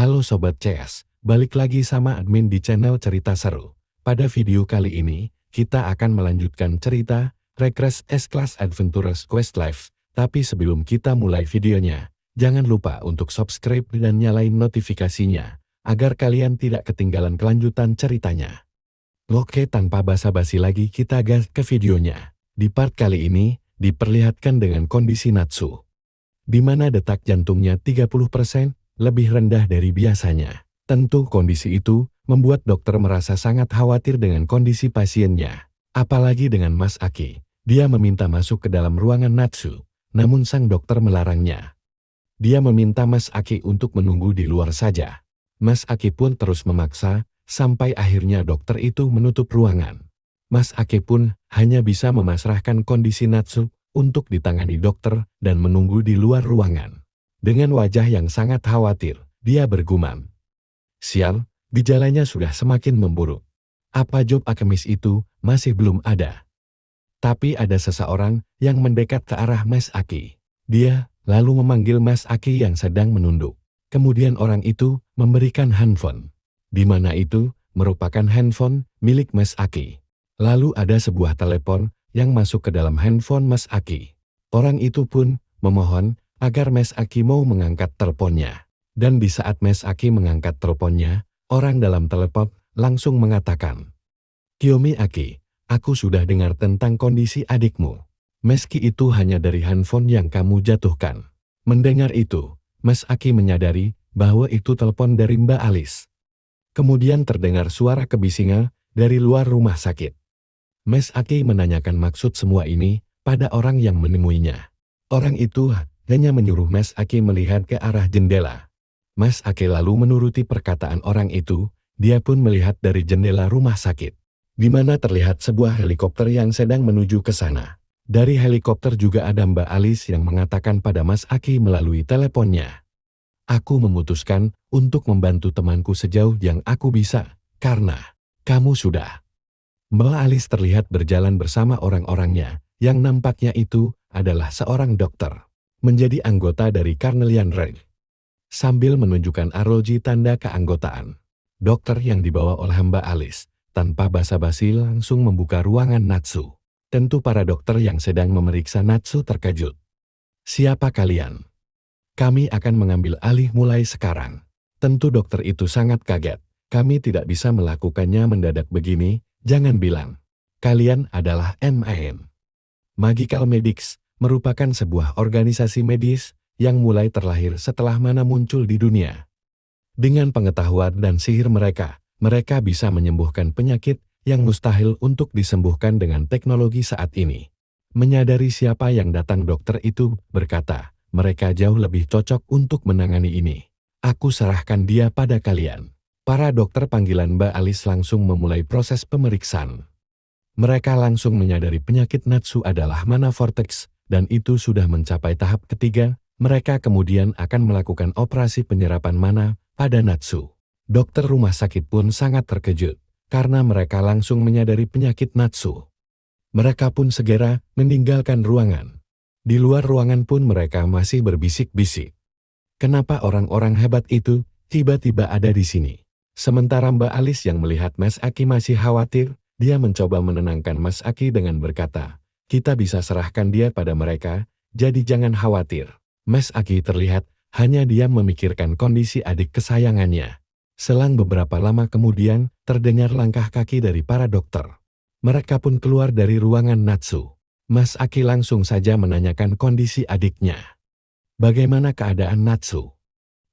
Halo Sobat CS, balik lagi sama admin di channel Cerita Seru. Pada video kali ini, kita akan melanjutkan cerita Regress S-Class Adventurers Quest Live. Tapi sebelum kita mulai videonya, jangan lupa untuk subscribe dan nyalain notifikasinya, agar kalian tidak ketinggalan kelanjutan ceritanya. Oke, tanpa basa-basi lagi kita gas ke videonya. Di part kali ini, diperlihatkan dengan kondisi Natsu, di mana detak jantungnya 30% lebih rendah dari biasanya. Tentu kondisi itu membuat dokter merasa sangat khawatir dengan kondisi pasiennya. Apalagi dengan Mas Aki. Dia meminta masuk ke dalam ruangan Natsu, namun sang dokter melarangnya. Dia meminta Mas Aki untuk menunggu di luar saja. Mas Aki pun terus memaksa, sampai akhirnya dokter itu menutup ruangan. Mas Aki pun hanya bisa memasrahkan kondisi Natsu untuk ditangani dokter dan menunggu di luar ruangan. Dengan wajah yang sangat khawatir, dia bergumam. Sial, gejalanya sudah semakin memburuk. Apa job alkemis itu masih belum ada. Tapi ada seseorang yang mendekat ke arah Mas Aki. Dia lalu memanggil Mas Aki yang sedang menunduk. Kemudian orang itu memberikan handphone. Di mana itu merupakan handphone milik Mas Aki. Lalu ada sebuah telepon yang masuk ke dalam handphone Mas Aki. Orang itu pun memohon agar Mas Aki mau mengangkat teleponnya. Dan di saat Mas Aki mengangkat teleponnya, orang dalam telepon langsung mengatakan, "Kiyomi Aki, aku sudah dengar tentang kondisi adikmu. Meski itu hanya dari handphone yang kamu jatuhkan." Mendengar itu, Mas Aki menyadari bahwa itu telepon dari Mbak Alice. Kemudian terdengar suara kebisingan dari luar rumah sakit. Mas Aki menanyakan maksud semua ini pada orang yang menemuinya. Orang itu hanya menyuruh Mas Aki melihat ke arah jendela. Mas Aki lalu menuruti perkataan orang itu, dia pun melihat dari jendela rumah sakit, di mana terlihat sebuah helikopter yang sedang menuju ke sana. Dari helikopter juga ada Mbak Alice yang mengatakan pada Mas Aki melalui teleponnya, "Aku memutuskan untuk membantu temanku sejauh yang aku bisa, karena kamu sudah." Mbak Alice terlihat berjalan bersama orang-orangnya, yang nampaknya itu adalah seorang dokter. Menjadi anggota dari Carnelian Range. Sambil menunjukkan arloji tanda keanggotaan, dokter yang dibawa oleh Mbak Alice, tanpa basa-basi langsung membuka ruangan Natsu. Tentu para dokter yang sedang memeriksa Natsu terkejut. "Siapa kalian? Kami akan mengambil alih mulai sekarang." Tentu dokter itu sangat kaget. "Kami tidak bisa melakukannya mendadak begini, jangan bilang kalian adalah MAN. Magical Medics merupakan sebuah organisasi medis yang mulai terlahir setelah mana muncul di dunia. Dengan pengetahuan dan sihir mereka bisa menyembuhkan penyakit yang mustahil untuk disembuhkan dengan teknologi saat ini." Menyadari siapa yang datang, dokter itu berkata, "Mereka jauh lebih cocok untuk menangani ini. Aku serahkan dia pada kalian." Para dokter panggilan Mbak Alice langsung memulai proses pemeriksaan. Mereka langsung menyadari penyakit Natsu adalah mana vortex, dan itu sudah mencapai tahap ketiga. Mereka kemudian akan melakukan operasi penyerapan mana pada Natsu. Dokter rumah sakit pun sangat terkejut, karena mereka langsung menyadari penyakit Natsu. Mereka pun segera meninggalkan ruangan. Di luar ruangan pun mereka masih berbisik-bisik. Kenapa orang-orang hebat itu tiba-tiba ada di sini? Sementara Mbak Alice yang melihat Mas Aki masih khawatir, dia mencoba menenangkan Mas Aki dengan berkata, "Kita bisa serahkan dia pada mereka, jadi jangan khawatir." Mas Aki terlihat hanya diam memikirkan kondisi adik kesayangannya. Selang beberapa lama kemudian, terdengar langkah kaki dari para dokter. Mereka pun keluar dari ruangan Natsu. Mas Aki langsung saja menanyakan kondisi adiknya. "Bagaimana keadaan Natsu?"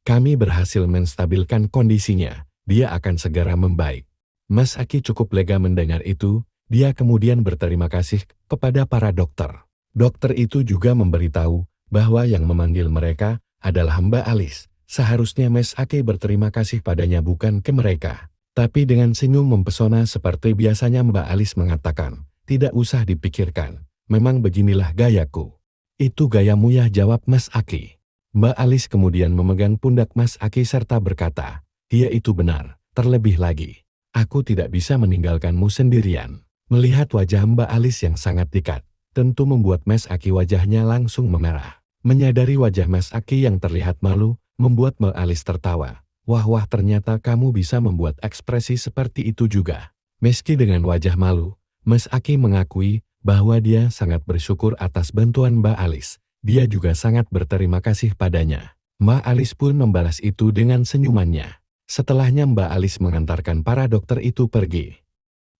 "Kami berhasil menstabilkan kondisinya, dia akan segera membaik." Mas Aki cukup lega mendengar itu, dia kemudian berterima kasih kepada para dokter. Dokter itu juga memberitahu bahwa yang memanggil mereka adalah Mbak Alice. Seharusnya Mas Aki berterima kasih padanya, bukan ke mereka. Tapi dengan senyum mempesona seperti biasanya Mbak Alice mengatakan, "Tidak usah dipikirkan, memang beginilah gayaku." "Itu gayamu ya?" jawab Mas Aki. Mbak Alice kemudian memegang pundak Mas Aki serta berkata, "Iya, itu benar, terlebih lagi, aku tidak bisa meninggalkanmu sendirian." Melihat wajah Mbak Alice yang sangat dekat, tentu membuat Mas Aki wajahnya langsung memerah. Menyadari wajah Mas Aki yang terlihat malu, membuat Mbak Alice tertawa. Wah ternyata kamu bisa membuat ekspresi seperti itu juga. Meski dengan wajah malu, Mas Aki mengakui bahwa dia sangat bersyukur atas bantuan Mbak Alis. Dia juga sangat berterima kasih padanya. Mbak Alis pun membalas itu dengan senyumannya. Setelahnya Mbak Alis mengantarkan para dokter itu pergi.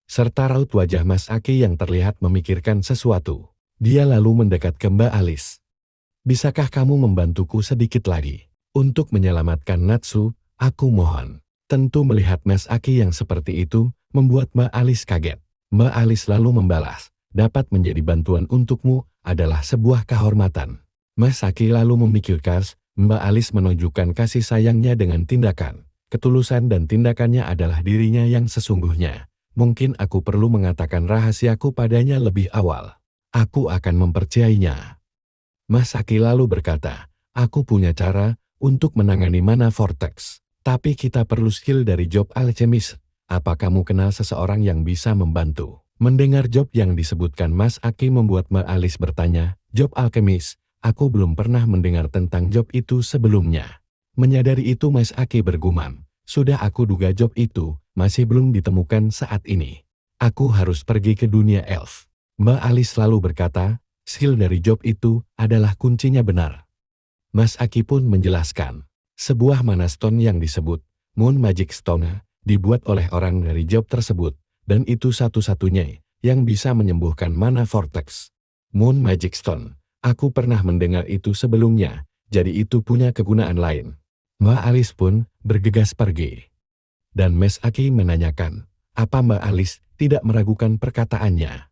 Serta raut wajah Mas Aki yang terlihat memikirkan sesuatu. Dia lalu mendekat ke Mbak Alis. Bisakah kamu membantuku sedikit lagi? Untuk menyelamatkan Natsu, aku mohon. Tentu melihat Mas Aki yang seperti itu, membuat Mbak Alis kaget. Mbak Alis lalu membalas, dapat menjadi bantuan untukmu adalah sebuah kehormatan. Mas Aki lalu memikirkan, Mbak Alis menunjukkan kasih sayangnya dengan tindakan. Ketulusan dan tindakannya adalah dirinya yang sesungguhnya. Mungkin aku perlu mengatakan rahasiaku padanya lebih awal. Aku akan mempercayainya. Mas Aki lalu berkata, aku punya cara untuk menangani mana vortex. Tapi kita perlu skill dari job alchemis. Apa kamu kenal seseorang yang bisa membantu? Mendengar job yang disebutkan Mas Aki membuat Mbak Alis bertanya, job alkemis, aku belum pernah mendengar tentang job itu sebelumnya. Menyadari itu Mas Aki bergumam, sudah aku duga job itu masih belum ditemukan saat ini. Aku harus pergi ke dunia elf. Mbak Alis lalu berkata, skill dari job itu adalah kuncinya benar. Mas Aki pun menjelaskan, sebuah mana stone yang disebut Moon Magic Stone dibuat oleh orang dari job tersebut, dan itu satu-satunya yang bisa menyembuhkan mana vortex. Moon Magic Stone, aku pernah mendengar itu sebelumnya, jadi itu punya kegunaan lain. Mbak Alis pun bergegas pergi. Dan Mas Aki menanyakan, apa Mbak Alis tidak meragukan perkataannya?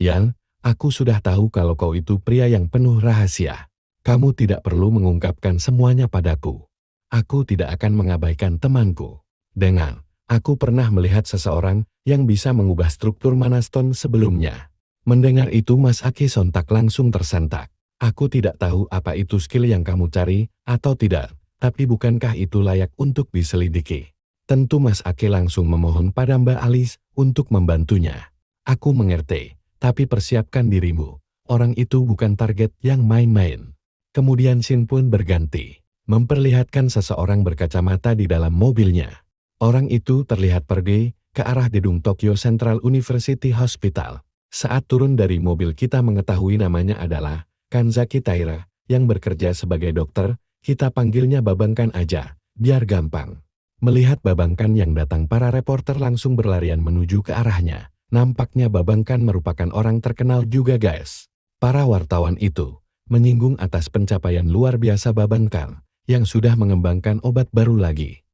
Yang, aku sudah tahu kalau kau itu pria yang penuh rahasia. Kamu tidak perlu mengungkapkan semuanya padaku. Aku tidak akan mengabaikan temanku. Dengan, aku pernah melihat seseorang yang bisa mengubah struktur mana stone sebelumnya. Mendengar itu Mas Aki sontak langsung tersentak. Aku tidak tahu apa itu skill yang kamu cari atau tidak, tapi bukankah itu layak untuk diselidiki? Tentu Mas Aki langsung memohon pada Mbak Alis untuk membantunya. Aku mengerti. Tapi persiapkan dirimu, orang itu bukan target yang main-main. Kemudian scene pun berganti, memperlihatkan seseorang berkacamata di dalam mobilnya. Orang itu terlihat pergi ke arah gedung Tokyo Central University Hospital. Saat turun dari mobil kita mengetahui namanya adalah Kanzaki Taira, yang bekerja sebagai dokter, kita panggilnya Babangkan aja, biar gampang. Melihat Babangkan yang datang para reporter langsung berlarian menuju ke arahnya. Nampaknya Babangkan merupakan orang terkenal juga guys. Para wartawan itu menyinggung atas pencapaian luar biasa Babangkan yang sudah mengembangkan obat baru lagi.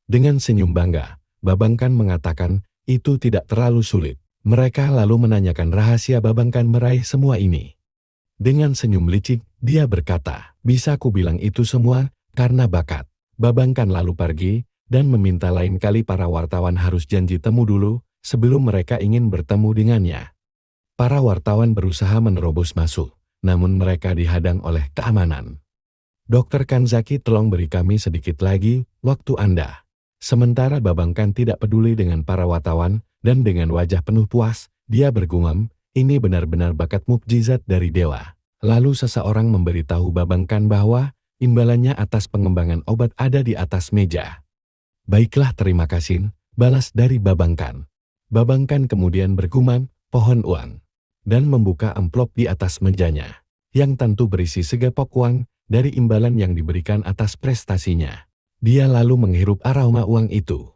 Dengan senyum bangga, Babangkan mengatakan itu tidak terlalu sulit. Mereka lalu menanyakan rahasia Babangkan meraih semua ini. Dengan senyum licik, dia berkata, bisa ku bilang itu semua karena bakat. Babangkan lalu pergi dan meminta lain kali para wartawan harus janji temu dulu sebelum mereka ingin bertemu dengannya. Para wartawan berusaha menerobos masuk, namun mereka dihadang oleh keamanan. Dokter Kanzaki, tolong beri kami sedikit lagi waktu Anda. Sementara Babangkan tidak peduli dengan para wartawan, dan dengan wajah penuh puas, dia bergumam, ini benar-benar bakat mukjizat dari dewa. Lalu seseorang memberitahu Babangkan bahwa imbalannya atas pengembangan obat ada di atas meja. Baiklah, terima kasih, balas dari Babangkan. Babangkan kemudian bergumam, pohon uang, dan membuka amplop di atas mejanya, yang tentu berisi segepok uang dari imbalan yang diberikan atas prestasinya. Dia lalu menghirup aroma uang itu.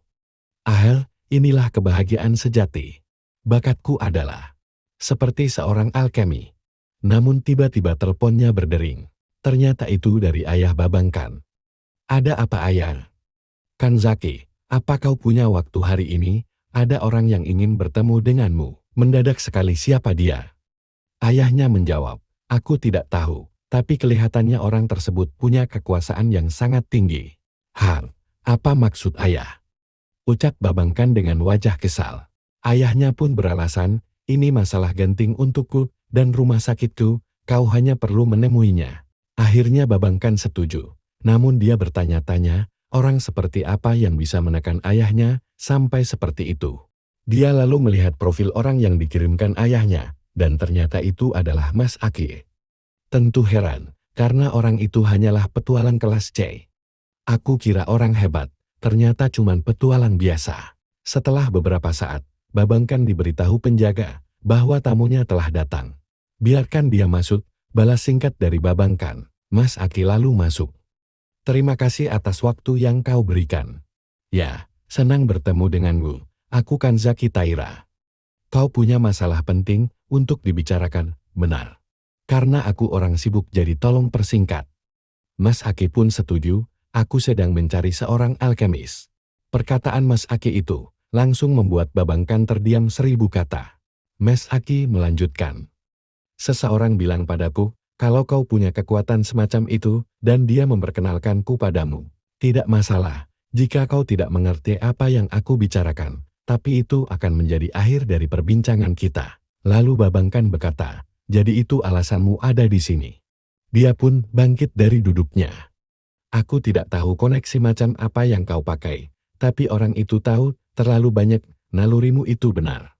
Ahel, inilah kebahagiaan sejati. Bakatku adalah seperti seorang alkemi. Namun tiba-tiba teleponnya berdering. Ternyata itu dari ayah Babangkan. Ada apa ayah? Kanzaki, apa kau punya waktu hari ini? Ada orang yang ingin bertemu denganmu. Mendadak sekali, siapa dia? Ayahnya menjawab, aku tidak tahu, tapi kelihatannya orang tersebut punya kekuasaan yang sangat tinggi. Hang, apa maksud ayah? Ucap Babangkan dengan wajah kesal. Ayahnya pun beralasan, ini masalah genting untukku dan rumah sakitku, kau hanya perlu menemuinya. Akhirnya Babangkan setuju, namun dia bertanya-tanya, orang seperti apa yang bisa menekan ayahnya sampai seperti itu. Dia lalu melihat profil orang yang dikirimkan ayahnya, dan ternyata itu adalah Mas Aki. Tentu heran, karena orang itu hanyalah petualang kelas C. Aku kira orang hebat, ternyata cuman petualang biasa. Setelah beberapa saat, Babangkan diberitahu penjaga bahwa tamunya telah datang. Biarkan dia masuk, balas singkat dari Babangkan. Mas Aki lalu masuk. Terima kasih atas waktu yang kau berikan. Ya, senang bertemu denganmu. Aku Kanzaki Taira. Kau punya masalah penting untuk dibicarakan, benar. Karena aku orang sibuk jadi tolong persingkat. Mas Aki pun setuju, aku sedang mencari seorang alkemis. Perkataan Mas Aki itu langsung membuat Babangkan terdiam 1000 kata. Mas Aki melanjutkan. Seseorang bilang padaku, kalau kau punya kekuatan semacam itu, dan dia memperkenalkanku padamu. Tidak masalah, jika kau tidak mengerti apa yang aku bicarakan, tapi itu akan menjadi akhir dari perbincangan kita. Lalu Babangkan berkata, jadi itu alasanmu ada di sini. Dia pun bangkit dari duduknya. Aku tidak tahu koneksi macam apa yang kau pakai, tapi orang itu tahu terlalu banyak, nalurimu itu benar.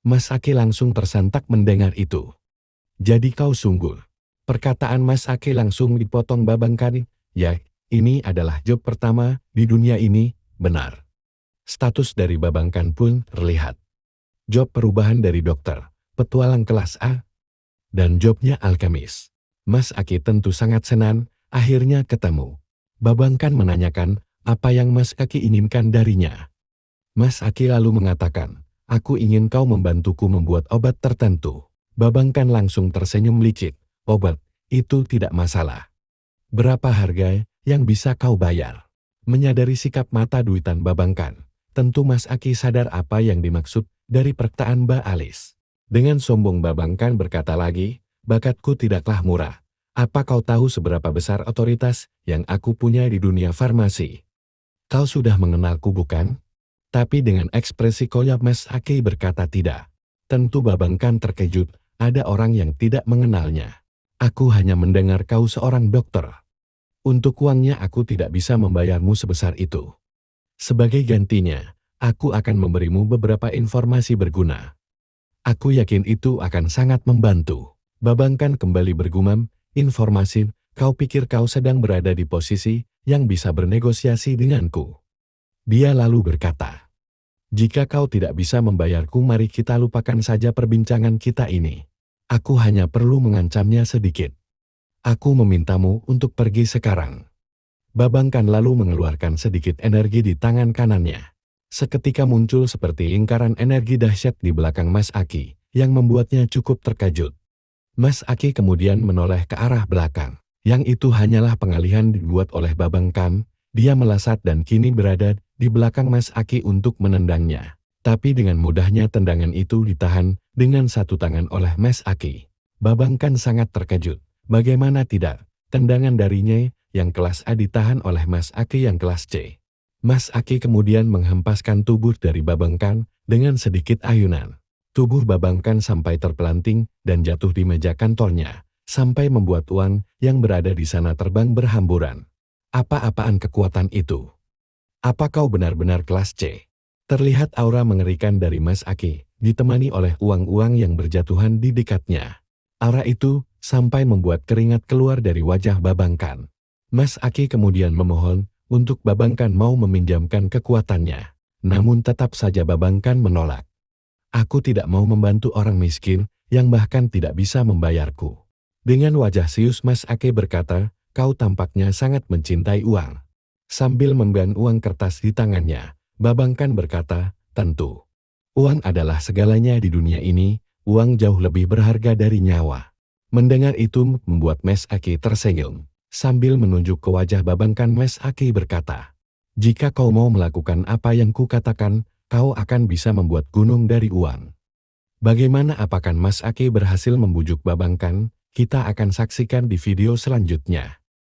Mas Aki langsung tersentak mendengar itu. Jadi kau sungguh. Perkataan Mas Aki langsung dipotong Babangkan. Ya, ini adalah job pertama di dunia ini, benar. Status dari Babangkan pun terlihat. Job perubahan dari dokter, petualang kelas A, dan jobnya alkemis. Mas Aki tentu sangat senang, akhirnya ketemu. Babangkan menanyakan apa yang Mas Aki inginkan darinya. Mas Aki lalu mengatakan, aku ingin kau membantuku membuat obat tertentu. Babangkan langsung tersenyum licik, obat, itu tidak masalah. Berapa harga yang bisa kau bayar? Menyadari sikap mata duitan Babangkan, tentu Mas Aki sadar apa yang dimaksud dari perkataan Mbak Alis. Dengan sombong Babangkan berkata lagi, bakatku tidaklah murah. Apa kau tahu seberapa besar otoritas yang aku punya di dunia farmasi? Kau sudah mengenalku bukan? Tapi dengan ekspresi koyak Mas Aki berkata tidak. Tentu Babangkan terkejut, ada orang yang tidak mengenalnya. Aku hanya mendengar kau seorang dokter. Untuk uangnya aku tidak bisa membayarmu sebesar itu. Sebagai gantinya, aku akan memberimu beberapa informasi berguna. Aku yakin itu akan sangat membantu. Babangkan kembali bergumam, informasi, kau pikir kau sedang berada di posisi yang bisa bernegosiasi denganku. Dia lalu berkata, jika kau tidak bisa membayarku mari kita lupakan saja perbincangan kita ini. Aku hanya perlu mengancamnya sedikit. Aku memintamu untuk pergi sekarang. Babangkan lalu mengeluarkan sedikit energi di tangan kanannya. Seketika muncul seperti lingkaran energi dahsyat di belakang Mas Aki, yang membuatnya cukup terkejut. Mas Aki kemudian menoleh ke arah belakang. Yang itu hanyalah pengalihan dibuat oleh Babangkan. Dia melesat dan kini berada di belakang Mas Aki untuk menendangnya. Tapi dengan mudahnya tendangan itu ditahan dengan satu tangan oleh Mas Aki. Babangkan sangat terkejut. Bagaimana tidak, tendangan darinya yang kelas A ditahan oleh Mas Aki yang kelas C. Mas Aki kemudian menghempaskan tubuh dari Babangkan dengan sedikit ayunan. Tubuh Babangkan sampai terpelanting dan jatuh di meja kantornya, sampai membuat uang yang berada di sana terbang berhamburan. Apa-apaan kekuatan itu? Apa kau benar-benar kelas C? Terlihat aura mengerikan dari Mas Aki, ditemani oleh uang-uang yang berjatuhan di dekatnya. Aura itu sampai membuat keringat keluar dari wajah Babangkan. Mas Aki kemudian memohon untuk Babangkan mau meminjamkan kekuatannya. Namun tetap saja Babangkan menolak. Aku tidak mau membantu orang miskin yang bahkan tidak bisa membayarku. Dengan wajah serius Mas Aki berkata, kau tampaknya sangat mencintai uang. Sambil memban uang kertas di tangannya, Babangkan berkata, tentu. Uang adalah segalanya di dunia ini, uang jauh lebih berharga dari nyawa. Mendengar itu membuat Mas Aki tersenyum. Sambil menunjuk ke wajah Babangkan Mas Aki berkata, jika kau mau melakukan apa yang kukatakan, kau akan bisa membuat gunung dari uang. Bagaimana apakah Mas Aki berhasil membujuk Babangkan? Kita akan saksikan di video selanjutnya.